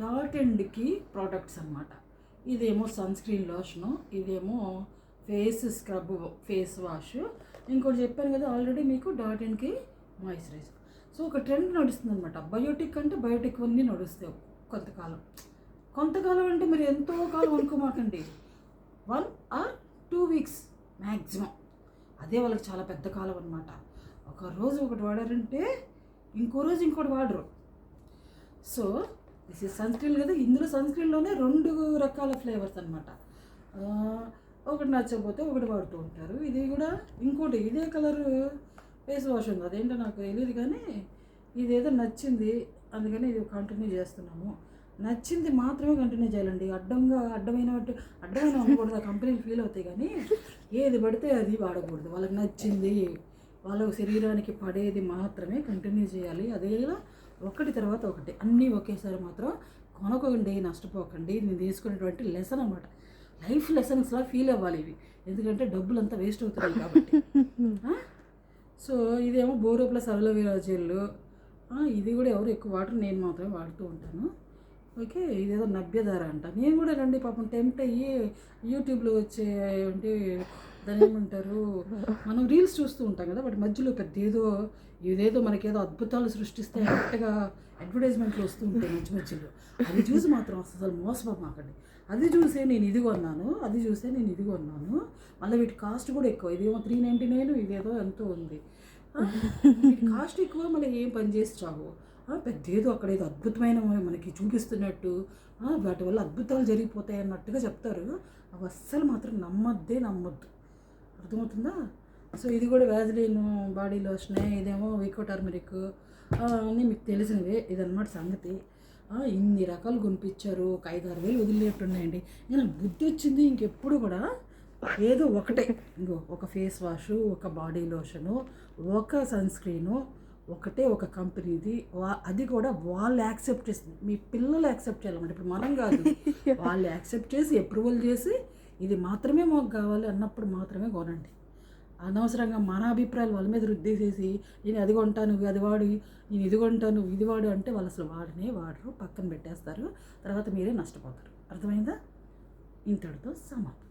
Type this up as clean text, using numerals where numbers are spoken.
Dot ఎండ్కి products అనమాట. ఇదేమో sun screen lotion, ఇదేమో ఫేస్ స్క్రబ్ ఫేస్ వాష్, ఇంకోటి చెప్పాను కదా ఆల్రెడీ మీకు డాట్ ఎండ్కి మాయిశ్చరైజర్. సో ఒక ట్రెండ్ నడుస్తుంది అనమాట. బయోటిక్ అంటే బయోటిక్ అన్నీ నడుస్తాయి కొంతకాలం అంటే మీరు ఎంతో కాలం అనుకోమాకండి, 1 or 2 weeks మ్యాక్సిమం. అదే వాళ్ళకి చాలా పెద్ద కాలం అనమాట. ఒక రోజు ఒకటి వాడారంటే ఇంకో రోజు ఇంకోటి వాడరు. So this is sunscreen కదా, ఇందులో సన్ స్క్రీన్లోనే 2 రకాల ఫ్లేవర్స్ అనమాట. ఒకటి నచ్చకపోతే ఒకటి వాడుతూ ఉంటారు. ఇది కూడా ఇంకోటి ఇదే కలర్ ఫేస్ వాష్ ఉంది, అదేంటో నాకు తెలియదు కానీ ఇదేదో నచ్చింది, అందుకని ఇది కంటిన్యూ చేస్తున్నాము. నచ్చింది మాత్రమే కంటిన్యూ చేయాలండి. అడ్డమైన అనకూడదు, కంపెనీలు ఫీల్ అవుతాయి. కానీ ఏది పడితే అది వాడకూడదు. వాళ్ళకి నచ్చింది, వాళ్ళ శరీరానికి పడేది మాత్రమే కంటిన్యూ చేయాలి. అదే ఒకటి తర్వాత ఒకటి అన్నీ ఒకేసారి మాత్రం కొనకండి, నష్టపోకండి. నేను తీసుకునేటువంటి లెసన్ అనమాట, లైఫ్ లెసన్స్లా ఫీల్ అవ్వాలి ఇవి, ఎందుకంటే డబ్బులు అంతా వేస్ట్ అవుతున్నాయి కాబట్టి. సో ఇదేమో బోరో ప్లస్ అలోవెరా జెల్, ఇది కూడా ఎవరు ఎక్కువ వాటర్, నేను మాత్రమే వాడుతూ ఉంటాను. ఓకే, ఇదేదో నభ్యధార అంట. నేను కూడా రండి పాపం టెంప్ట్ అయ్యి యూట్యూబ్లో వచ్చే అంటే దాని ఏమంటారు, మనం రీల్స్ చూస్తూ ఉంటాం కదా, వాటి మధ్యలో ఇదేదో మనకేదో అద్భుతాలు సృష్టిస్తే కరెక్ట్గా అడ్వర్టైజ్మెంట్లు వస్తూ ఉంటాయి మధ్యలో. అది చూసి మాత్రం అసలు మోసపోమాకండి. అది చూసే నేను ఇది కొన్నాను, మళ్ళీ వీటి కాస్ట్ కూడా ఎక్కువ. ఇదేమో 399, ఇదేదో ఎంతో ఉంది. కాస్ట్ ఎక్కువ, మళ్ళీ ఏం పని చేసి చావు. పెద్దేదో అక్కడ ఏదో అద్భుతమైన మనకి చూపిస్తున్నట్టు, వాటి వల్ల అద్భుతాలు జరిగిపోతాయి అన్నట్టుగా చెప్తారు. అవి అస్సలు మాత్రం నమ్మొద్దు. అర్థమవుతుందా? సో ఇది కూడా వ్యాజిలిన్ బాడీ లోషనే, ఇదేమో వికో టర్మరిక్, అన్నీ మీకు తెలిసినవే. ఇదన్నమాట సంగతి. ఇన్ని రకాలు కొనిపించారు, ఒక 5-6 వేలు వదిలేట్టున్నాయండి. నేను బుద్ధి వచ్చింది ఇంకెప్పుడు కూడా ఏదో ఒకటే, ఒక ఫేస్ వాష్, ఒక బాడీ లోషను, ఒక సన్ స్క్రీను, ఒక కంపెనీది. అది కూడా వాళ్ళు యాక్సెప్ట్ చేస్తుంది, మీ పిల్లలు యాక్సెప్ట్ చేయాలన్నమాట. ఇప్పుడు మనం కాదు, వాళ్ళు యాక్సెప్ట్ చేసి అప్రూవల్ చేసి ఇది మాత్రమే మాకు కావాలి అన్నప్పుడు మాత్రమే కొనండి. అనవసరంగా మన అభిప్రాయాలు వాళ్ళ మీద రుద్దేసేసి నేను అది కొంటాను అది వాడు, నేను ఇది కొంటాను ఇది వాడు అంటే వాళ్ళు అసలు వాడరు, పక్కన పెట్టేస్తారు. తర్వాత మీరే నష్టపోతారు. అర్థమైందా? ఇంతటితో సమాప్తం.